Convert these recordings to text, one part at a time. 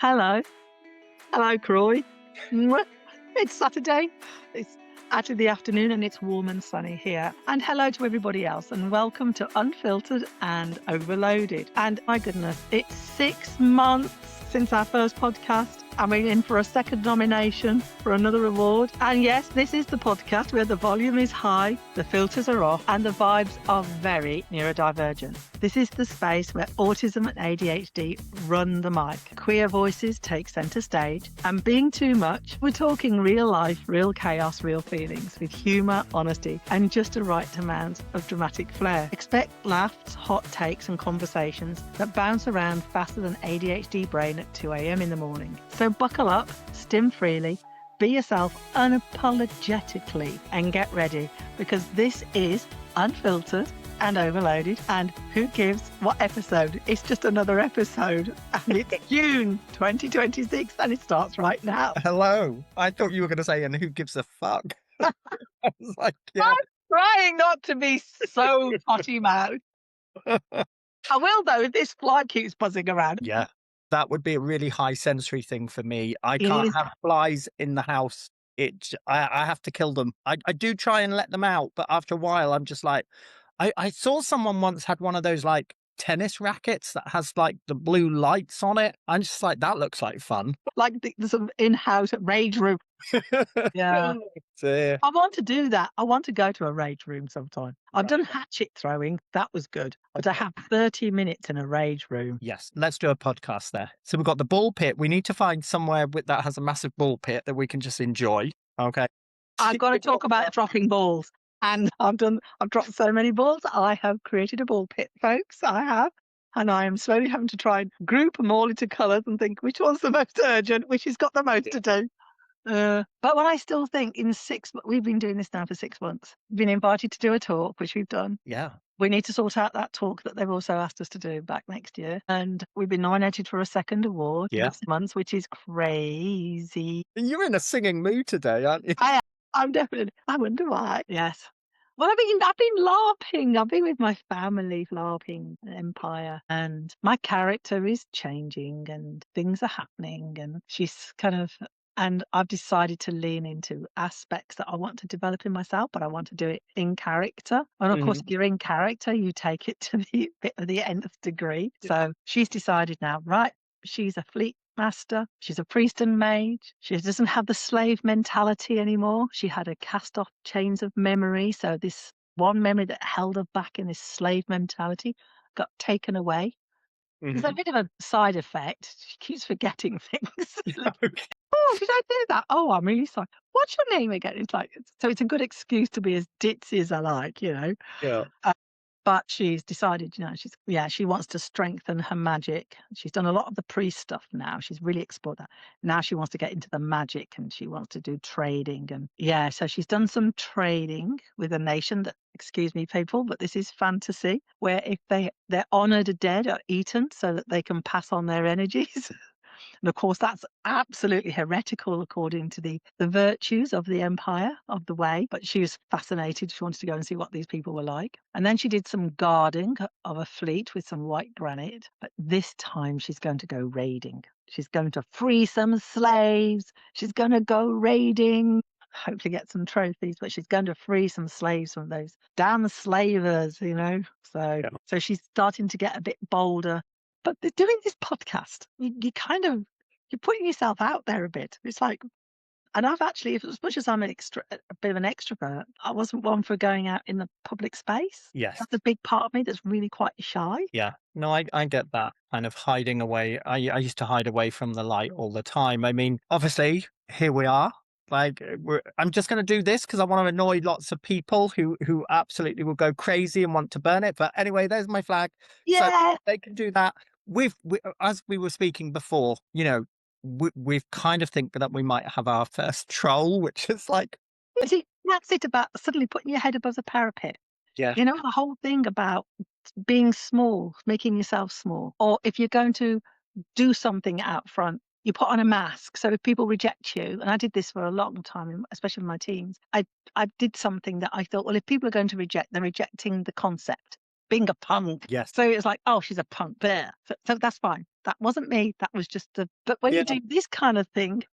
Hello. Hello, Kroy. Mwah. It's Saturday. It's actually the afternoon and it's warm and sunny here. And hello to everybody else and welcome to Unfiltered and Overloaded. And my goodness, it's 6 months since our first podcast. And we're in for a second nomination for another award. And yes, this is the podcast where the volume is high, the filters are off, and the vibes are very neurodivergent. This is the space where autism and ADHD run the mic. Queer voices take centre stage. And being too much, we're talking real life, real chaos, real feelings with humour, honesty, and just a right amount of dramatic flair. Expect laughs, hot takes, and conversations that bounce around faster than ADHD brain at 2 a.m. in the morning. So buckle up, stim freely, be yourself unapologetically, and get ready because this is Unfiltered and Overloaded. And who gives what episode? It's just another episode. And it's June 2026 and it starts right now. Hello. I thought you were going to say, and who gives a fuck? I was like, yeah. I'm trying not to be so potty mouth. I will though if this fly keeps buzzing around. Yeah. That would be a really high sensory thing for me. I It can't is. have flies in the house. I have to kill them. I do try and let them out, but after a while, I'm just like, I saw someone once had one of those like tennis rackets that has like the blue lights on it. I'm just like, that looks like fun. Like the sort of in-house rage room. Yeah. So, I want to do that. I want to go to a rage room sometime. I've done hatchet throwing. That was good. But to have 30 minutes in a rage room. yes, let's do a podcast there. So we've got the ball pit. We need to find somewhere that has a massive ball pit that we can just enjoy. Okay. I've got to talk about dropping balls. And I've dropped so many balls. I have created a ball pit, folks. I have. And I am slowly having to try and group them all into colours and think which one's the most urgent, which has got the most to do. But when I still think we've been doing this now for 6 months. We've been invited to do a talk, which we've done. Yeah. We need to sort out that talk that they've also asked us to do back next year. And we've been nominated for a second award Yeah. this month, which is crazy. You're in a singing mood today, aren't you? I'm definitely, I wonder why. Yes. Well, I've been LARPing. I've been with my family LARPing Empire, and my character is changing and things are happening, and and I've decided to lean into aspects that I want to develop in myself, but I want to do it in character. And of course, if you're in character, you take it to the bit of the nth degree. So she's decided now, right? She's a fleet master. She's a priest and mage. She doesn't have the slave mentality anymore. She had a cast off chains of memory. So this one memory that held her back in this slave mentality got taken away. There's a bit of a side effect. She keeps forgetting things. Okay. Oh, did I do that? Oh, I'm really sorry. What's your name again? It's like, so it's a good excuse to be as ditzy as I like, you know. Yeah. But she's decided, she wants to strengthen her magic. She's done a lot of the priest stuff now. She's really explored that. Now she wants to get into the magic and she wants to do trading. And so she's done some trading with a nation that, excuse me, people, but this is fantasy, where if they're honoured dead or eaten so that they can pass on their energies. And of course, that's absolutely heretical according to the virtues of the empire, of the way. But she was fascinated. She wanted to go and see what these people were like. And then she did some guarding of a fleet with some white granite. But this time she's going to go raiding. She's going to free some slaves. She's going to go raiding. Hopefully get some trophies, but she's going to free some slaves from those damn slavers, you know. So she's starting to get a bit bolder. But doing this podcast, you're putting yourself out there a bit. It's like, and I've actually, as much as I'm a bit of an extrovert, I wasn't one for going out in the public space. Yes. That's a big part of me that's really quite shy. Yeah. No, I get that kind of hiding away. I used to hide away from the light all the time. I mean, obviously, here we are. Like, I'm just going to do this because I want to annoy lots of people who absolutely will go crazy and want to burn it. But anyway, there's my flag. Yeah. So they can do that. As we were speaking before, we've kind of think that we might have our first troll, which is like, See, that's it about suddenly putting your head above the parapet. yeah, You know, the whole thing about being small, making yourself small, or if you're going to do something out front, you put on a mask. So if people reject you, and I did this for a long time, especially with my teams, I did something that I thought, well, if people are going to reject, they're rejecting the concept. being a punk. Yes. So it's like, oh, she's a punk bear. So that's fine. That wasn't me. That was just the. But when Yeah. you do this kind of thing,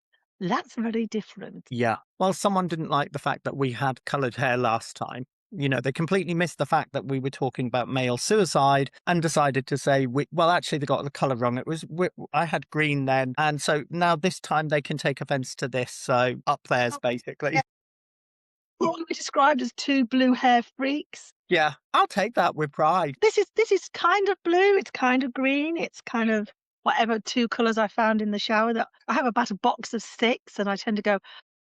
that's very different. Yeah. Well, someone didn't like the fact that we had coloured hair last time. You know, they completely missed the fact that we were talking about male suicide and decided to say, well, actually, they got the colour wrong. I had green then. And so now this time they can take offence to this. So up theirs, Oh, basically. yeah. We're described as two blue hair freaks. Yeah. I'll take that with pride. This is kind of blue. It's kind of green. It's kind of whatever two colours I found in the shower. That I have about a box of 6, and I tend to go,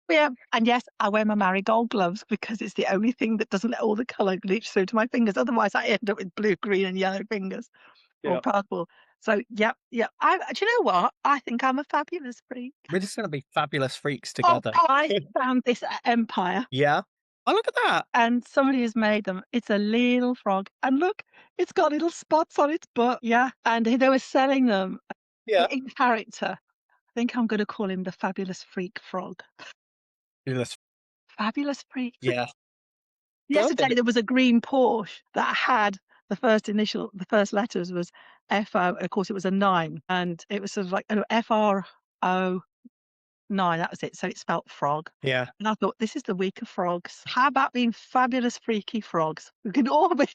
yeah. And yes, I wear my marigold gloves because it's the only thing that doesn't let all the colour leach through to my fingers. Otherwise, I end up with blue, green, and yellow fingers or Yeah. purple. So, yeah. Do you know what? I think I'm a fabulous freak. We're just going to be fabulous freaks Oh, together. I found this at Empire, Yeah. Oh, look at that. and somebody has made them. It's a little frog, and look, it's got little spots on its butt. Yeah, and they were selling them Yeah. in character. I think I'm going to call him the Fabulous Freak Frog. Fabulous. Fabulous Freak. Yeah. Yesterday there was a green Porsche that had the first letters was FO. Of course, it was a 9, and it was sort of like FRO9. That was it. So it spelt frog. Yeah. And I thought, this is the week of frogs. How about being fabulous, freaky frogs? We can all be.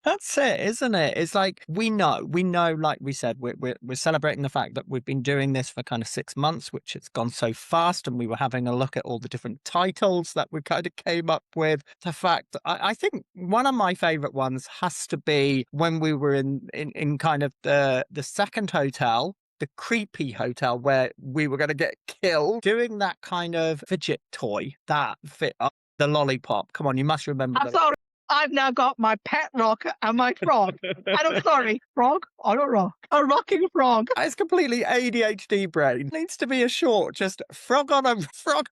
That's it, isn't it? It's like we know, like we said, we're celebrating the fact that we've been doing this for kind of 6 months, which it's gone so fast. And we were having a look at all the different titles that we kind of came up with. The fact that I think one of my favorite ones has to be when we were in kind of the second hotel, the creepy hotel where we were going to get killed, doing that kind of fidget toy that fit up the lollipop. Come on, you must remember I'm that. sorry. I've now got my pet rock and my frog. And I'm sorry, frog on a rock. A rocking frog. It's completely ADHD brain. Needs to be a short, just frog on a rock.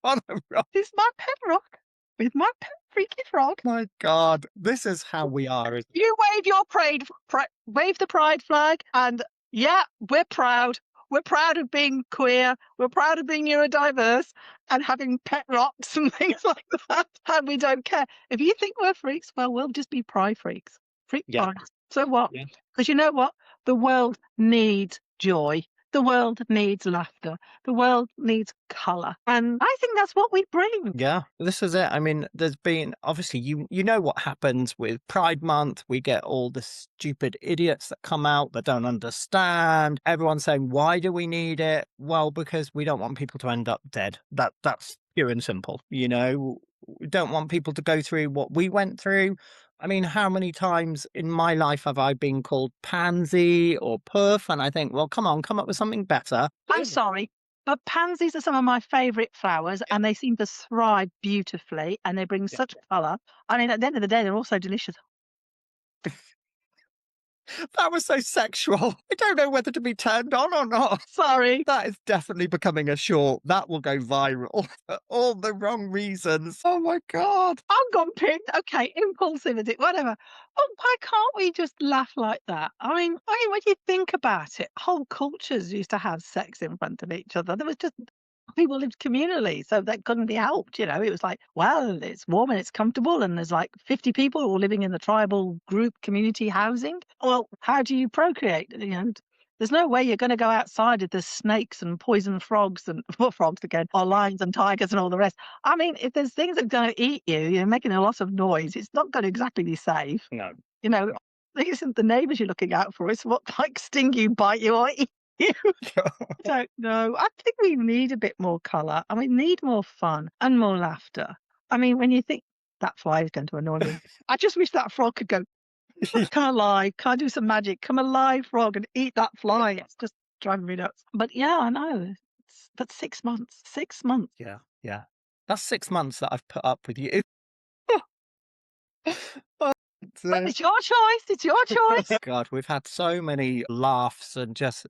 This is my pet rock with my pet freaky frog. My God, this is how we are. You wave the pride flag, and yeah, we're proud. We're proud of being queer. We're proud of being neurodiverse and having pet rocks and things like that. And we don't care. If you think we're freaks, well, we'll just be pride freaks. Freak Yeah. pride. So what? Yeah. Because you know what? The world needs joy. The world needs laughter. The world needs colour. And I think that's what we bring. Yeah, this is it. I mean, there's been obviously you know what happens with Pride Month. We get all the stupid idiots that come out that don't understand. Everyone's saying, why do we need it? Well, because we don't want people to end up dead. That's pure and simple. You know, we don't want people to go through what we went through. I mean, how many times in my life have I been called pansy or puff? And I think, well, come on, come up with something better. I'm sorry, but pansies are some of my favourite flowers, and they seem to thrive beautifully, and they bring such colour. I mean, at the end of the day, they're also delicious. That was so sexual. I don't know whether to be turned on or not. Sorry. That is definitely becoming a short. That will go viral for all the wrong reasons. Oh my God. I'm gone pinned. Okay, impulsivity, whatever. Oh, why can't we just laugh like that? I mean, when you think about it, whole cultures used to have sex in front of each other. There was just people lived communally, so that couldn't be helped. You know, it was like, well, it's warm and it's comfortable, and there's like 50 people all living in the tribal group community housing. Well, how do you procreate? You know, there's no way you're going to go outside if there's snakes and poison frogs and well, frogs again, or lions and tigers and all the rest. I mean, if there's things that are going to eat you, you're making a lot of noise. It's not going to exactly be safe. No. You know, it isn't the neighbours you're looking out for. It's what like sting you, bite you, or eat you. Don't know. I think we need a bit more colour, and we need more fun and more laughter. I mean, when you think that fly is going to annoy me, I just wish that frog could go, come alive, can I do some magic? Come alive, frog, and eat that fly. It's just driving me nuts. But yeah, I know. But 6 months. 6 months. Yeah. Yeah. That's 6 months that I've put up with you. But, But it's your choice. It's your choice. God, we've had so many laughs and just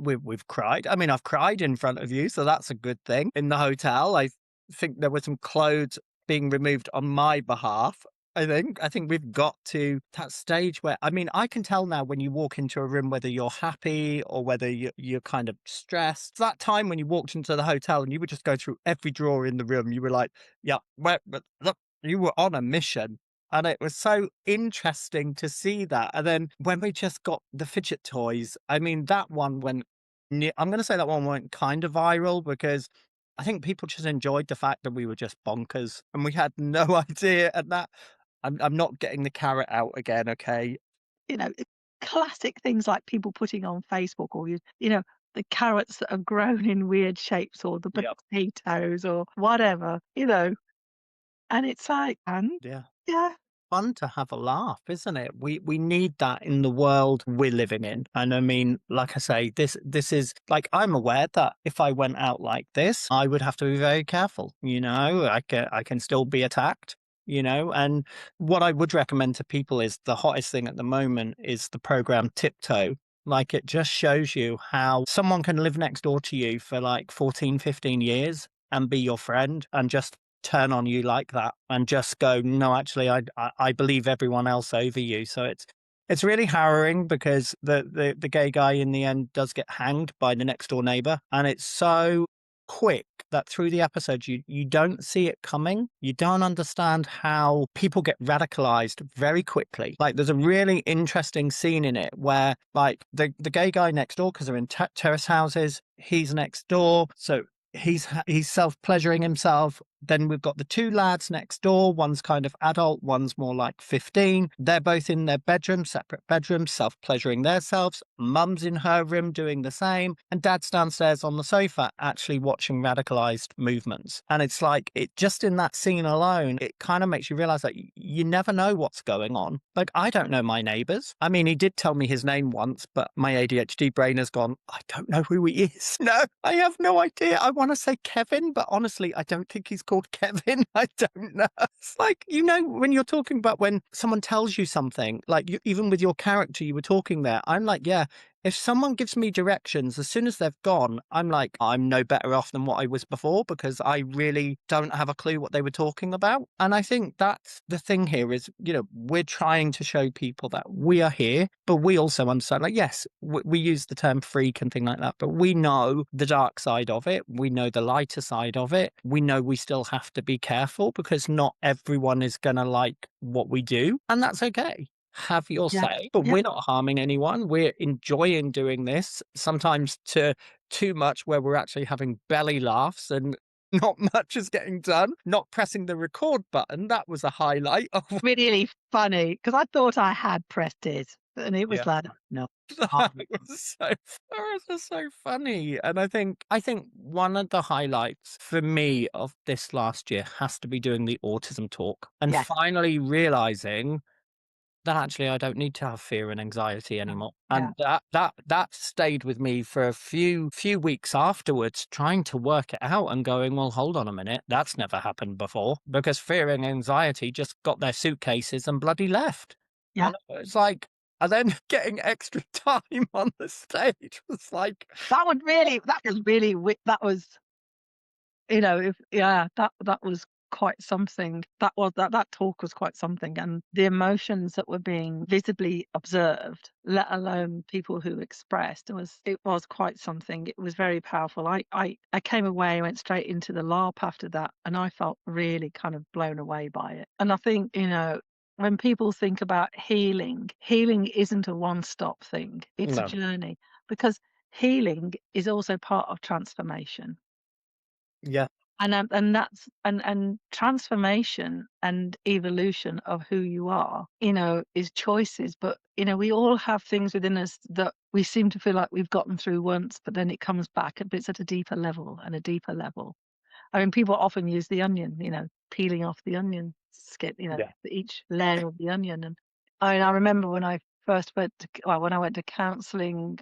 we've cried. I mean, I've cried in front of you, so that's a good thing. In the hotel, I think there were some clothes being removed on my behalf. I think we've got to that stage where, I mean, I can tell now when you walk into a room whether you're happy or whether you're kind of stressed. That time when you walked into the hotel and you would just go through every drawer in the room, you were like, yeah, you were on a mission. And it was so interesting to see that. And then when we just got the fidget toys, I mean, that one went, I'm going to say that one went kind of viral because I think people just enjoyed the fact that we were just bonkers and we had no idea. And that I'm not getting the carrot out again. Okay. You know, classic things like people putting on Facebook or you know, the carrots that have grown in weird shapes or the Yep. potatoes or whatever, you know, and it's like, and Yeah. yeah, Fun to have a laugh, isn't it? We need that in the world we're living in. And I mean, like I say, this is like I'm aware that if I went out like this, I would have to be very careful. You know, I can still be attacked. You know, and what I would recommend to people is the hottest thing at the moment is the program Tiptoe. Like it just shows you how someone can live next door to you for like 14, 15 years and be your friend and just turn on you like that and just go, no, actually, I believe everyone else over you. So it's really harrowing because the gay guy in the end does get hanged by the next door neighbor, and it's so quick that through the episode you don't see it coming. You don't understand how people get radicalized very quickly. Like there's a really interesting scene in it where like the gay guy next door, because they're in terrace houses, he's next door, so he's self-pleasuring himself. Then we've got the two lads next door. One's kind of adult, one's more like 15. They're both in their bedroom, separate bedrooms, self-pleasuring themselves. Mum's in her room doing the same. And dad's downstairs on the sofa actually watching radicalized movements. And it's like, it just in that scene alone, it kind of makes you realize that you never know what's going on. Like, I don't know my neighbors. I mean, he did tell me his name once, but my ADHD brain has gone, I don't know who he is. No, I have no idea. I want to say Kevin, but honestly, I don't think he's called Kevin. I don't know. It's like, you know, when you're talking about when someone tells you something, like you, even with your character, you were talking there, I'm like, yeah, if someone gives me directions, as soon as they've gone, I'm like, I'm no better off than what I was before because I really don't have a clue what they were talking about. And I think that's the thing here is, you know, we're trying to show people that we are here, but we also understand, like, yes, we use the term freak and thing like that, but we know the dark side of it. We know the lighter side of it. We know we still have to be careful because not everyone is going to like what we do, and that's okay. Have your yeah, say, but yeah. we're not harming anyone. We're enjoying doing this, sometimes to too much where we're actually having belly laughs and not much is getting done. Not pressing the record button. That was a highlight of Really funny because I thought I had pressed it and it was yeah. like, no. That was so funny. And I think one of the highlights for me of this last year has to be doing the autism talk and Yeah, finally realizing that actually I don't need to have fear and anxiety anymore. yeah, And that stayed with me for a few weeks afterwards, trying to work it out and going, well, hold on a minute, that's never happened before. Because fear and anxiety just got their suitcases and bloody left. yeah. And it's like, and then getting extra time on the stage was like, That was really, that was, you know, if yeah, that was quite something. That talk was quite something, and the emotions that were being visibly observed, let alone people who expressed, it was quite something. It was very powerful. I came away, went straight into the LARP after that, and I felt really kind of blown away by it. And I think, you know, when people think about healing, healing isn't a one-stop thing. It's a no, journey because healing is also part of transformation. yeah, And that's and transformation and evolution of who you are, you know, is choices. But, you know, we all have things within us that we seem to feel like we've gotten through once, but then it comes back, but it's at a deeper level and a deeper level. I mean, people often use the onion, you know, peeling off the onion skin, you know, yeah, each layer of the onion. And I remember when I first went to, well, when I went to counselling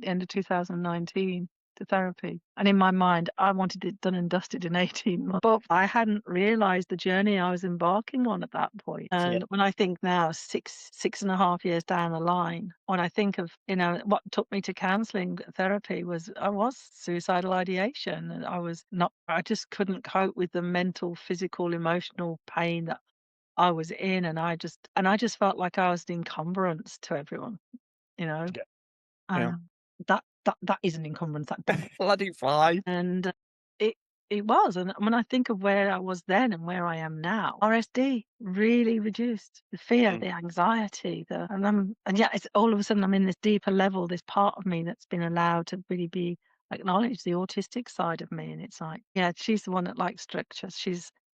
end of 2019 to therapy. And in my mind, I wanted it done and dusted in 18 months. But I hadn't realized the journey I was embarking on at that point. yeah, And when I think now, 6.5 years down the line, when I think of, you know, what took me to counseling therapy I was suicidal ideation. And I just couldn't cope with the mental, physical, emotional pain that I was in. And I just felt like I was an encumbrance to everyone, you know. yeah, yeah. Um, that is an encumbrance, that doesn't Bloody fine. and it It was, and when I think of where I was then and where I am now, RSD really reduced the fear, Mm. the anxiety, and yeah, it's all of a sudden I'm in this deeper level, this part of me that's been allowed to really be acknowledged, the autistic side of me, and it's like, yeah, she's the one that likes structure.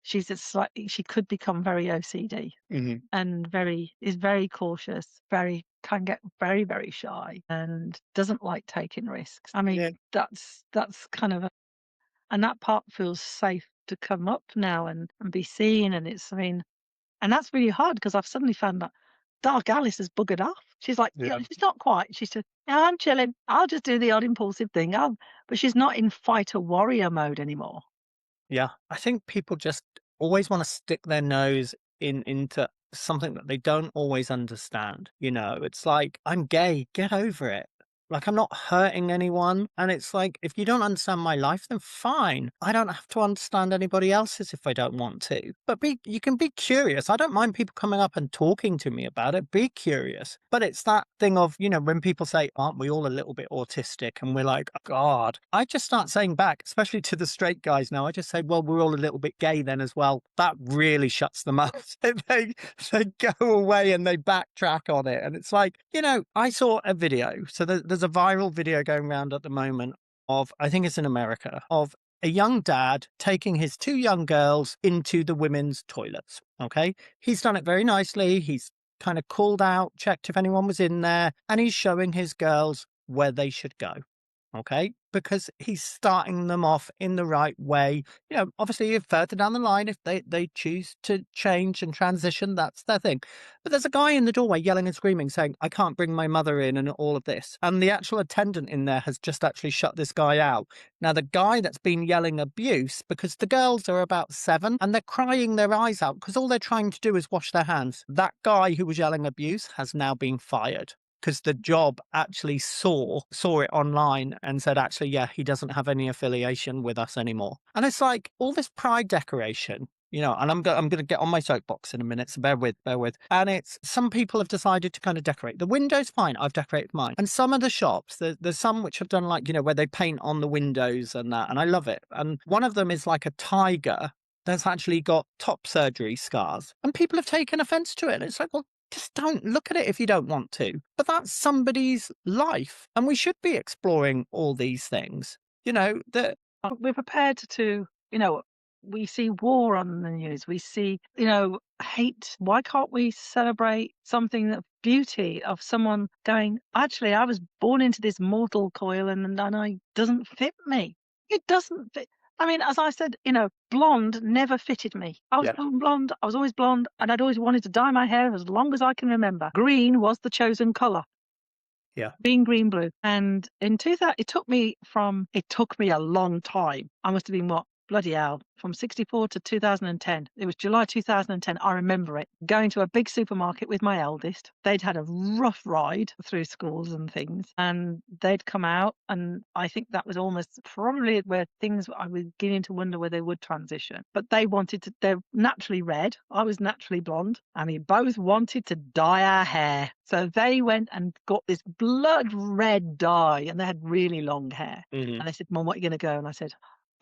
She's a slightly she could become very OCD Mhm. and very cautious, very can get very, very shy and doesn't like taking risks. I Yeah. mean, that's kind of and that part feels safe to come up now and be seen, and it's I mean and that's really hard because I've suddenly found that dark Alice has buggered off. She's like, you Yeah. know, she's not quite. She's just, "Yeah, I'm chilling. I'll just do the odd impulsive thing." But she's not in fighter warrior mode anymore. Yeah, I think people just always want to stick their nose into something that they don't always understand. You know, it's like, I'm gay, get over it. Like, I'm not hurting anyone. And it's like, if you don't understand my life, then fine. I don't have to understand anybody else's if I don't want to. But you can be curious. I don't mind people coming up and talking to me about it. Be curious. But it's that thing of, you know, when people say, aren't we all a little bit autistic? And we're like, oh, God, I just start saying back, especially to the straight guys now, I just say, well, we're all a little bit gay then as well. That really shuts them up. They go away and they backtrack on it. And it's like, you know, I saw a video. So there's a viral video going around at the moment of, I think it's in America, of a young dad taking his two young girls into the women's toilets. Okay. He's done it very nicely. He's kind of called out, checked if anyone was in there, and he's showing his girls where they should go. Okay, because he's starting them off in the right way. You know, obviously, if further down the line, if they choose to change and transition, that's their thing. But there's a guy in the doorway yelling and screaming, saying, "I can't bring my mother in," and all of this. And the actual attendant in there has just actually shut this guy out. Now, the guy that's been yelling abuse, because the girls are about 7 and they're crying their eyes out because all they're trying to do is wash their hands. That guy who was yelling abuse has now been fired because the job actually saw it online and said, actually, yeah, he doesn't have any affiliation with us anymore. And it's like all this pride decoration, you know, and I'm going to get on my soapbox in a minute, so bear with. And it's some people have decided to kind of decorate the windows. Fine, I've decorated mine. And some of the shops, there's some which have done like, you know, where they paint on the windows and that, and I love it. And one of them is like a tiger that's actually got top surgery scars, and people have taken offense to it. And it's like, well, just don't look at it if you don't want to. But that's somebody's life. And we should be exploring all these things. You know, that We're prepared to, you know, we see war on the news. We see, you know, hate. Why can't we celebrate something that beauty of someone going, actually, I was born into this mortal coil and I doesn't fit me. It doesn't fit. I mean, as I said, you know, blonde never fitted me. I was Yeah. born blonde. I was always blonde, and I'd always wanted to dye my hair as long as I can remember. Green was the chosen color. yeah, Being green, blue. And in 2000, it took me a long time. I must have been what? Bloody hell. From 64 to 2010. It was July 2010. I remember it. Going to a big supermarket with my eldest. They'd had a rough ride through schools and things. And they'd come out. And I think that was almost probably where things I was beginning to wonder where they would transition. But they're naturally red. I was naturally blonde. And we both wanted to dye our hair. So they went and got this blood red dye, and they had really long hair. Mhm. And they said, Mum, what are you going to go? And I said,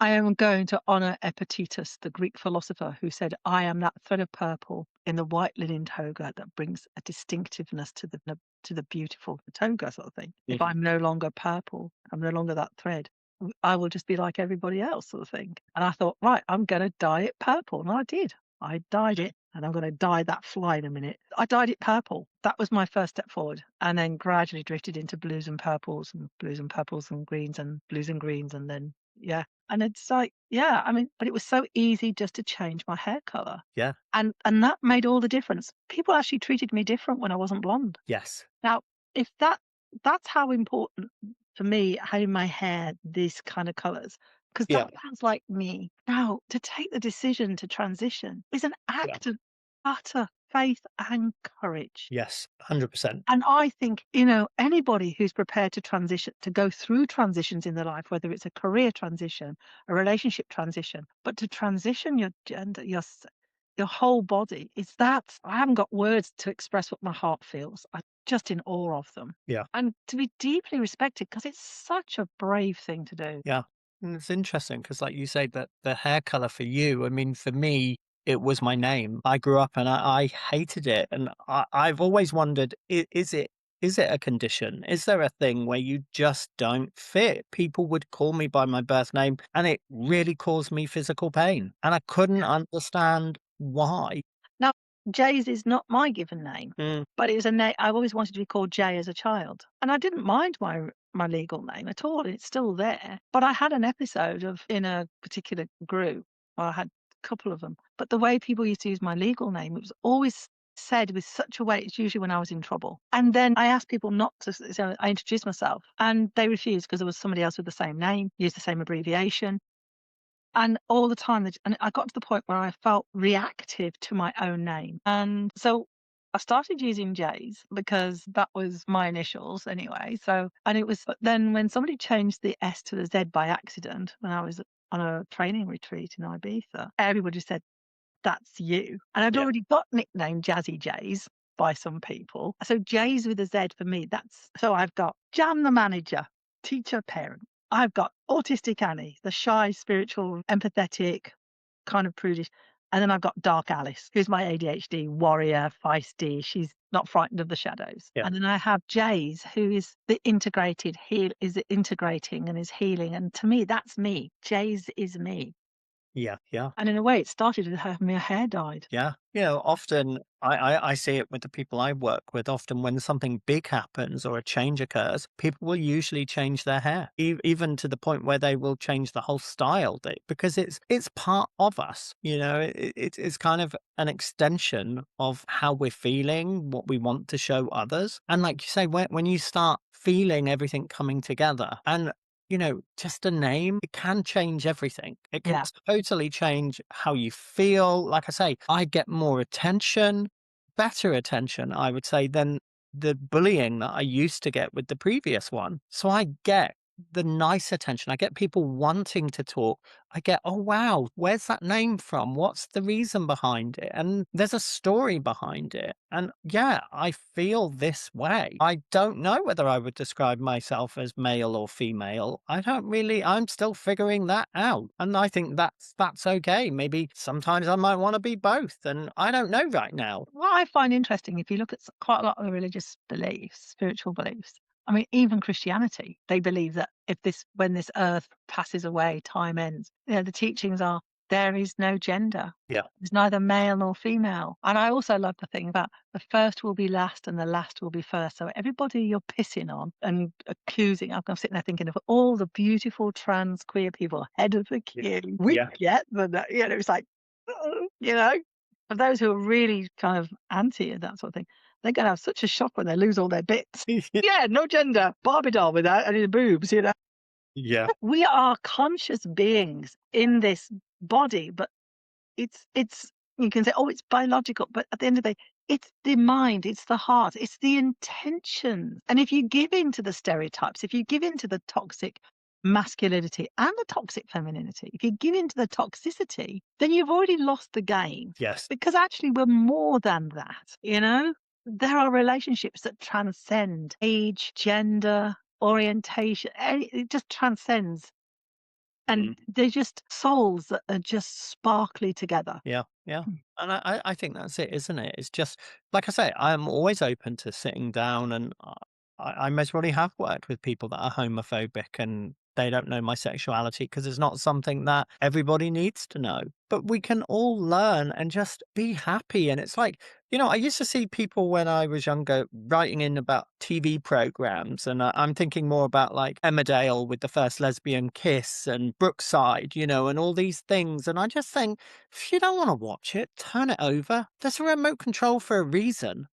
I am going to honour Epictetus, the Greek philosopher, who said, I am that thread of purple in the white linen toga that brings a distinctiveness to the beautiful toga sort of thing. If Mhm. I'm no longer purple, I'm no longer that thread, I will just be like everybody else sort of thing. And I thought, right, I'm going to dye it purple. And I did. I dyed it, and I'm going to dye that fly in a minute. I dyed it purple. That was my first step forward, and then gradually drifted into blues and purples and blues and purples and greens and blues and greens, and then yeah. And it's like, yeah, I mean, but it was so easy just to change my hair color, yeah, and that made all the difference. People actually treated me different when I wasn't blonde. yes, Now, if that's how important for me having my hair these kind of colors, because Yeah. that sounds like me. Now, to take the decision to transition is an Yeah. act of utter faith and courage. yes, 100%. And I think, you know, anybody who's prepared to transition, to go through transitions in their life, whether it's a career transition, a relationship transition, but to transition your gender, your whole body, is that I haven't got words to express what my heart feels. I'm just in awe of them. Yeah, And to be deeply respected because it's such a brave thing to do. yeah. And it's interesting because, like you say, that the hair color for you, I mean, for me, it was my name. I grew up and I hated it, and I've always wondered: is it a condition? Is there a thing where you just don't fit? People would call me by my birth name, and it really caused me physical pain, and I couldn't understand why. Now, Jay's is not my given name, Mm, but it was a name I've always wanted to be called Jay as a child, and I didn't mind my legal name at all. It's still there. But I had an episode of in a particular group. Well, I had a couple of them. But the way people used to use my legal name, it was always said with such a way. It's usually when I was in trouble. And then I asked people not to. So I introduced myself, and they refused because there was somebody else with the same name, used the same abbreviation. And all the time, and I got to the point where I felt reactive to my own name. And so I started using Jay's because that was my initials anyway. So, and it was, but then when somebody changed the S to the Z by accident, when I was on a training retreat in Ibiza, everybody said, "That's you." And I'd yeah, already got nicknamed Jazzy Jays by some people. So Jays with a Z for me, that's so I've got Jan the manager, teacher, parent. I've got autistic Annie, the shy, spiritual, empathetic, kind of prudish. And then I've got Dark Alice, who's my ADHD warrior, feisty. She's not frightened of the shadows. yeah, And then I have Jays, who is the integrated heal, is integrating and is healing. And to me, that's me. Jays is me. yeah, yeah. And in a way, it started with having my hair dyed. Yeah. You know, often I see it with the people I work with. Often when something big happens or a change occurs, people will usually change their hair, even to the point where they will change the whole style because it's part of us. You know, it's kind of an extension of how we're feeling, what we want to show others. And like you say, when you start feeling everything coming together and just a name, it can change everything. It can Yeah. totally change how you feel. Like I say, I get more attention, better attention, I would say, than the bullying that I used to get with the previous one. So I get the nice attention. I get people wanting to talk. I get, oh, wow, where's that name from? What's the reason behind it? And there's a story behind it. And yeah, I feel this way. I don't know whether I would describe myself as male or female. I don't really, I'm still figuring that out. And I think that's okay. Maybe sometimes I might want to be both. And I don't know right now. What I find interesting, if you look at quite a lot of the religious beliefs, spiritual beliefs, I mean, even Christianity, they believe that when this earth passes away, time ends. The teachings are there is no gender. Yeah. There's neither male nor female. And I also love the thing about the first will be last and the last will be first. So everybody you're pissing on and accusing, I'm sitting there thinking of all the beautiful trans queer people ahead of the Yeah. queue. We Yeah. get the, it's like, you know, for those who are really kind of anti and that sort of thing, they're going to have such a shock when they lose all their bits. Yeah, no gender, Barbie doll without any boobs. Yeah. We are conscious beings in this body, but it's you can say, oh, it's biological, but at the end of the day, it's the mind, it's the heart, it's the intentions. And if you give in to the stereotypes, if you give in to the toxic masculinity and the toxic femininity, if you give in to the toxicity, then you've already lost the game. Yes. Because actually we're more than that. There are relationships that transcend age, gender, orientation. It just transcends. And Mm. they're just souls that are just sparkly together. Yeah, yeah. Mm. And I think that's it, isn't it? It's just, like I say, I'm always open to sitting down and I most probably have worked with people that are homophobic and they don't know my sexuality because it's not something that everybody needs to know. But we can all learn and just be happy. And it's like, I used to see people when I was younger writing in about TV programs. And I'm thinking more about like Emmerdale with the first lesbian kiss and Brookside, and all these things. And I just think, if you don't want to watch it, turn it over. There's a remote control for a reason.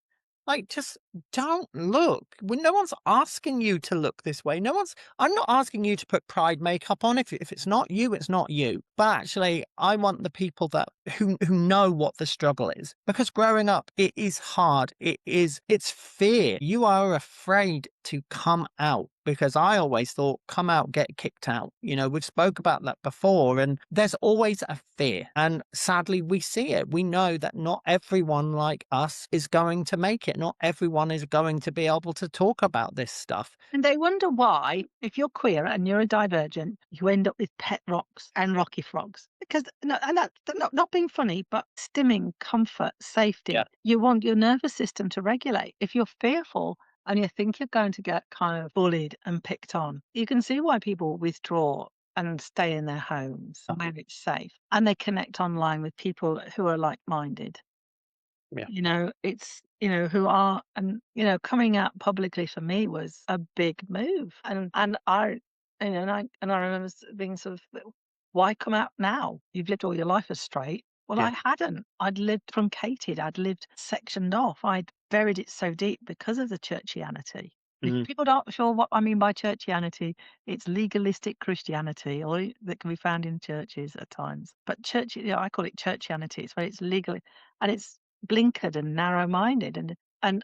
Like, just don't look. No one's asking you to look this way. I'm not asking you to put pride makeup on. If it's not you, it's not you. But actually, I want the people who know what the struggle is. Because growing up, it is hard. It's fear. You are afraid to come out. Because I always thought, come out, get kicked out. We've spoke about that before, and there's always a fear. And sadly, we see it. We know that not everyone like us is going to make it. Not everyone everyone is going to be able to talk about this stuff. And they wonder why, if you're queer and neurodivergent, you end up with pet rocks and rocky frogs. Because, no, and that's not being funny, but stimming, comfort, Yeah. safety. You want your nervous system to regulate. If you're fearful and you think you're going to get kind of bullied and picked on, you can see why people withdraw and stay in their homes Yeah. where it's safe. And they connect online with people who are like minded. Yeah. It's, who are coming out publicly for me was a big move. And I remember being sort of, why come out now? You've lived all your life as straight. Well, Yeah. I hadn't. I'd lived truncated. I'd lived sectioned off. I'd buried it so deep because of the churchianity. If Mhm. people aren't sure what I mean by churchianity, it's legalistic Christianity, or that can be found in churches at times. But I call it churchianity. It's where it's legal and it's blinkered and narrow-minded, and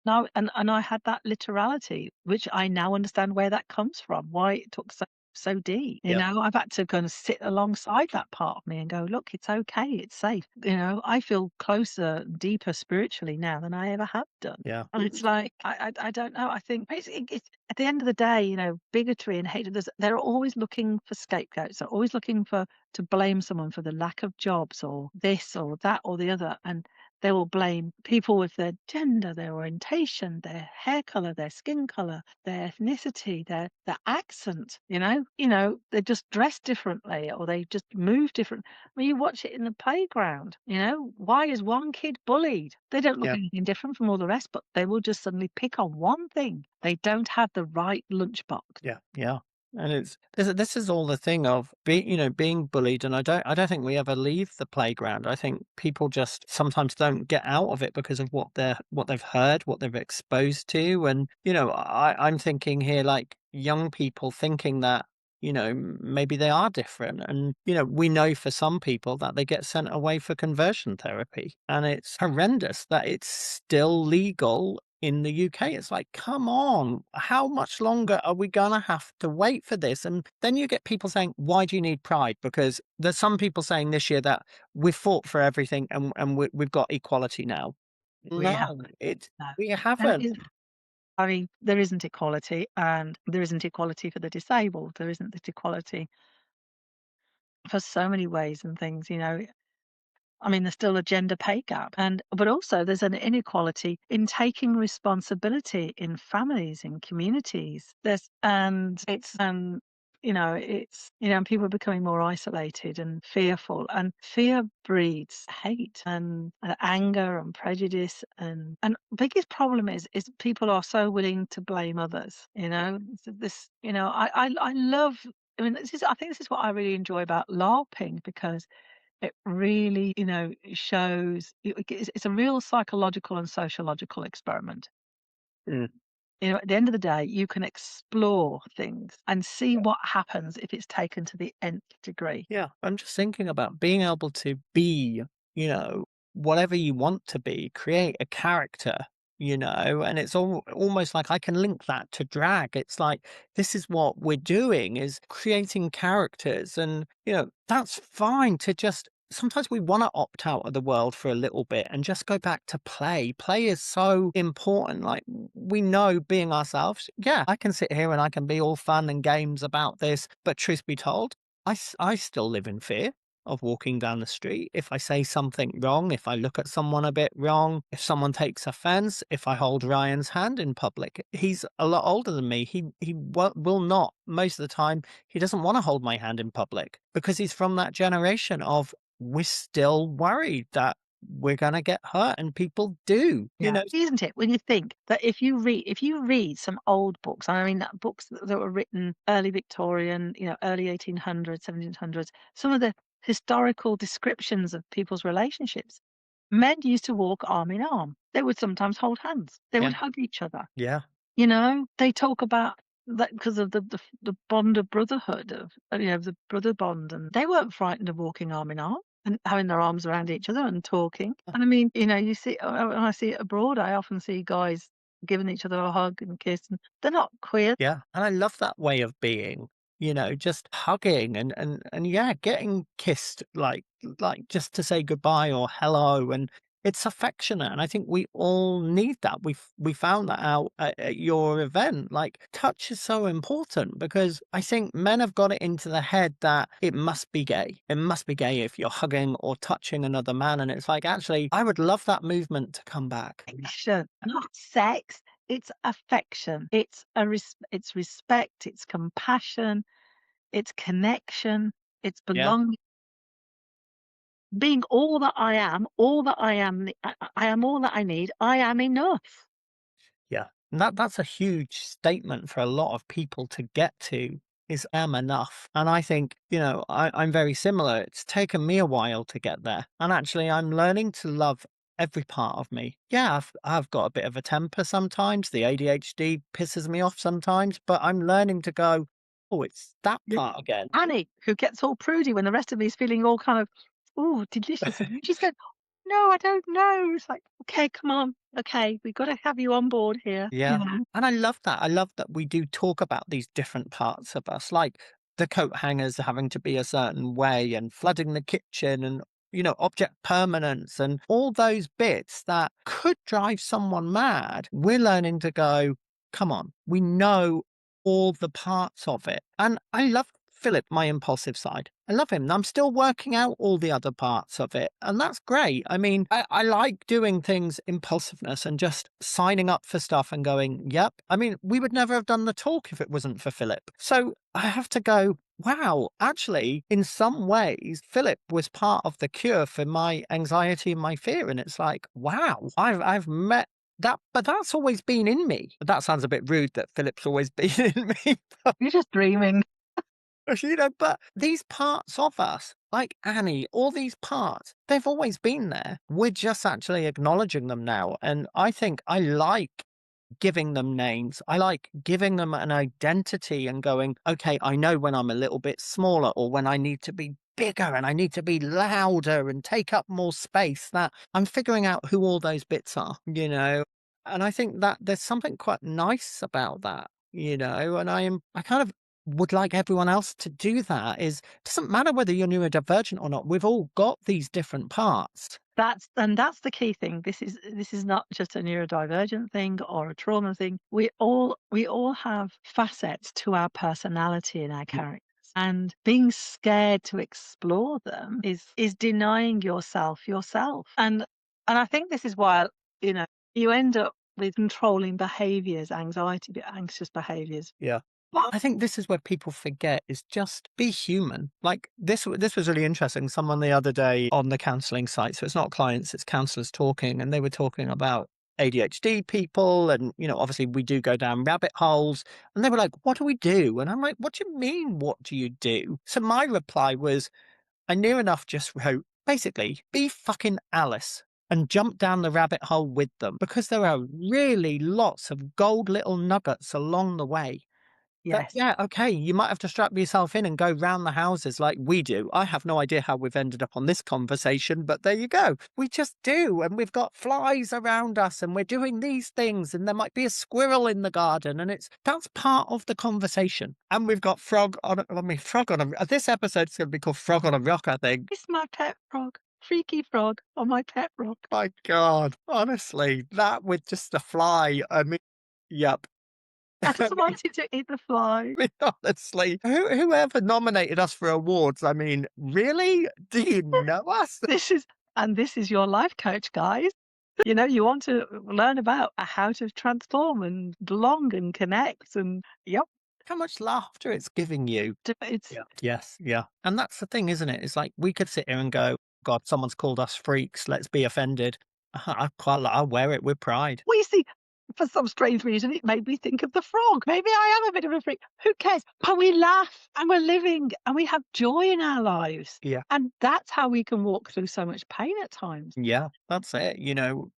now and I had that literality, which I now understand where that comes from, why it took so deep. Yeah. I've had to kind of sit alongside that part of me and go, look, it's okay, it's safe. I feel closer, deeper spiritually now than I ever have done. Yeah. And it's like I don't know. I think it's at the end of the day, bigotry and hatred. They're always looking for scapegoats. They're always looking for to blame someone for the lack of jobs or this or that or the other, and they will blame people with their gender, their orientation, their hair color, their skin color, their ethnicity, their accent. They just dress differently or they just move different. I mean, you watch it in the playground. Why is one kid bullied? They don't look Yeah. anything different from all the rest, but they will just suddenly pick on one thing. They don't have the right lunchbox. Yeah. Yeah. And it's this is all the thing of being bullied, and I don't think we ever leave the playground. I think people just sometimes don't get out of it because of what they've heard, what they've exposed to, and I'm thinking here like young people thinking that maybe they are different, and we know for some people that they get sent away for conversion therapy, and it's horrendous that it's still legal in the UK. It's like, come on, how much longer are we gonna have to wait for this? And then you get people saying, why do you need pride? Because there's some people saying this year that we've fought for everything and we've got equality now. We No, haven't. No. we There haven't. is I mean, there isn't equality, and there isn't equality for the disabled. There isn't this equality for so many ways and things. I mean, there's still a gender pay gap, but also there's an inequality in taking responsibility in families, in communities. And people are becoming more isolated and fearful, and fear breeds hate and anger and prejudice, and biggest problem is people are so willing to blame others. I love. I mean, I think this is what I really enjoy about LARPing because it really, shows it's a real psychological and sociological experiment. Mm. At the end of the day, you can explore things and see what happens if it's taken to the nth degree. Yeah, I'm just thinking about being able to be, you know, whatever you want to be, create a character, and it's almost like I can link that to drag. It's like this is what we're doing is creating characters, and that's fine to just. Sometimes we want to opt out of the world for a little bit and just go back to play. Play is so important. Like we know being ourselves. Yeah, I can sit here and I can be all fun and games about this, but truth be told, I still live in fear of walking down the street. If I say something wrong, if I look at someone a bit wrong, if someone takes offense, if I hold Ryan's hand in public, he's a lot older than me. He will not, most of the time, he doesn't want to hold my hand in public because he's from that generation of we're still worried that we're going to get hurt, and people do, Yeah. Isn't it? When you think that if you read some old books, I mean books that were written early Victorian, early 1800s, 1700s, some of the historical descriptions of people's relationships, men used to walk arm in arm. They would sometimes hold hands. They Yeah. would hug each other. Yeah. They talk about that because of the bond of brotherhood of the brother bond, and they weren't frightened of walking arm in arm and having their arms around each other and talking. And I mean, you see when I see it abroad, I often see guys giving each other a hug and kiss, and they're not queer. Yeah, and I love that way of being, just hugging and yeah, getting kissed like just to say goodbye or hello, and it's affectionate, and I think we all need that. We found that out at your event. Like, touch is so important because I think men have got it into the head that it must be gay. It must be gay if you're hugging or touching another man, and it's like, actually, I would love that movement to come back. Affection, not sex. It's affection. It's respect. It's compassion. It's connection. It's Yeah. belonging. Being all that I am, all that I am. I am all that I need. I am enough. Yeah. And that's a huge statement for a lot of people to get to is am enough. And I think, I'm very similar. It's taken me a while to get there. And actually I'm learning to love every part of me. Yeah, I've got a bit of a temper sometimes. The ADHD pisses me off sometimes, but I'm learning to go, oh, it's that Yeah. part again. Annie, who gets all prudy when the rest of me is feeling all kind of, oh, delicious. She's going, no, I don't know. It's like, okay, come on. Okay, we've got to have you on board here. Yeah. And I love that. I love that we do talk about these different parts of us, like the coat hangers having to be a certain way and flooding the kitchen and, object permanence and all those bits that could drive someone mad. We're learning to go, come on, we know all the parts of it. And I love Philip, my impulsive side. I love him. I'm still working out all the other parts of it. And that's great. I mean, I like doing things impulsiveness and just signing up for stuff and going, yep. I mean, we would never have done the talk if it wasn't for Philip. So I have to go, wow, actually, in some ways, Philip was part of the cure for my anxiety and my fear. And it's like, wow, I've met that, but that's always been in me. That sounds a bit rude that Philip's always been in me. You're just dreaming. But these parts of us, like Annie, all these parts, they've always been there. We're just actually acknowledging them now. And I think I like giving them names. I like giving them an identity and going, okay, I know when I'm a little bit smaller or when I need to be bigger and I need to be louder and take up more space, that I'm figuring out who all those bits are. And I think that there's something quite nice about that. And I kind of would like everyone else to do that. Is doesn't matter whether you're neurodivergent or not. We've all got these different parts. That's the key thing. This is not just a neurodivergent thing or a trauma thing. We all have facets to our personality and our characters. And being scared to explore them is denying yourself. And I think this is why, you know, you end up with controlling behaviors, anxious behaviors. Yeah. Well, I think this is where people forget is just be human. Like this was really interesting. Someone the other day on the counseling site, so it's not clients, it's counselors talking, and they were talking about ADHD people. And, obviously we do go down rabbit holes. And they were like, what do we do? And I'm like, what do you mean, what do you do? So my reply was, I near enough just wrote, basically, be fucking Alice and jump down the rabbit hole with them because there are really lots of gold little nuggets along the way. But Yes. yeah, okay, you might have to strap yourself in and go round the houses like we do. I have no idea how we've ended up on this conversation, but there you go. We just do. And we've got flies around us and we're doing these things. And there might be a squirrel in the garden. And that's part of the conversation. And we've got frog on a, this episode's going to be called Frog on a Rock, I think. It's my pet frog. Freaky frog on my pet rock. My God, honestly, that with just a fly. I mean, yep. I just wanted to eat the fly. Honestly, whoever nominated us for awards, I mean, really? Do you know us? This is your life coach, guys. You want to learn about how to transform and belong and connect and yep. How much laughter it's giving you. It's Yeah. Yes, yeah. And that's the thing, isn't it? It's like we could sit here and go, God, someone's called us freaks, let's be offended. I'll wear it with pride. well, you see, for some strange reason, it made me think of the frog. Maybe I am a bit of a freak. Who cares? But we laugh and we're living and we have joy in our lives. Yeah. And that's how we can walk through so much pain at times. Yeah, that's it.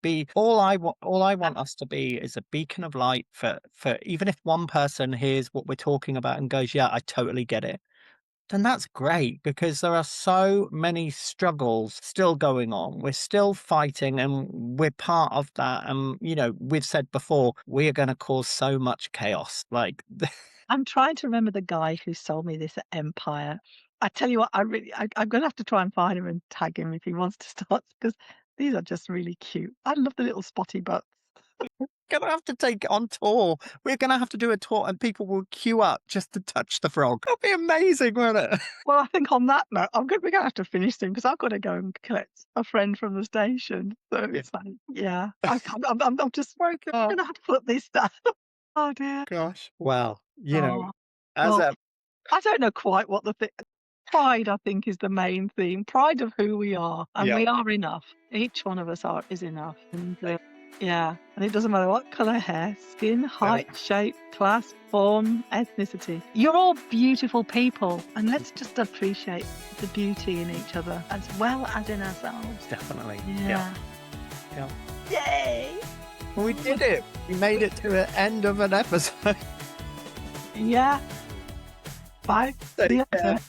Be all I want us to be is a beacon of light for even if one person hears what we're talking about and goes, yeah, I totally get it. Then that's great because there are so many struggles still going on. We're still fighting and we're part of that. And, we've said before, we are going to cause so much chaos. Like, I'm trying to remember the guy who sold me this at Empire. I tell you what, I'm going to have to try and find him and tag him if he wants to start because These are just really cute. I love the little spotty butts. Gonna have to take it on tour. We're gonna have to do a tour and people will queue up just to touch the frog. That'll be amazing, won't it? Well, I think on that note, we're gonna have to finish soon because I've got to go and collect a friend from the station. So Yeah. it's like, yeah, I'm just God. gonna have to put this down. Oh dear. Gosh. Well, Oh, as well, a I don't know quite what pride, I think, is the main theme. Pride of who we are, and yeah, we are enough. Each one of us is enough, and yeah, and it doesn't matter what colour hair, skin, height, shape, class, form, ethnicity. You're all beautiful people, and let's just appreciate the beauty in each other as well as in ourselves. definitely. Yeah. Yeah. Yay! We did it. We made it to the end of an episode. Yeah. Bye. See Take you care. later.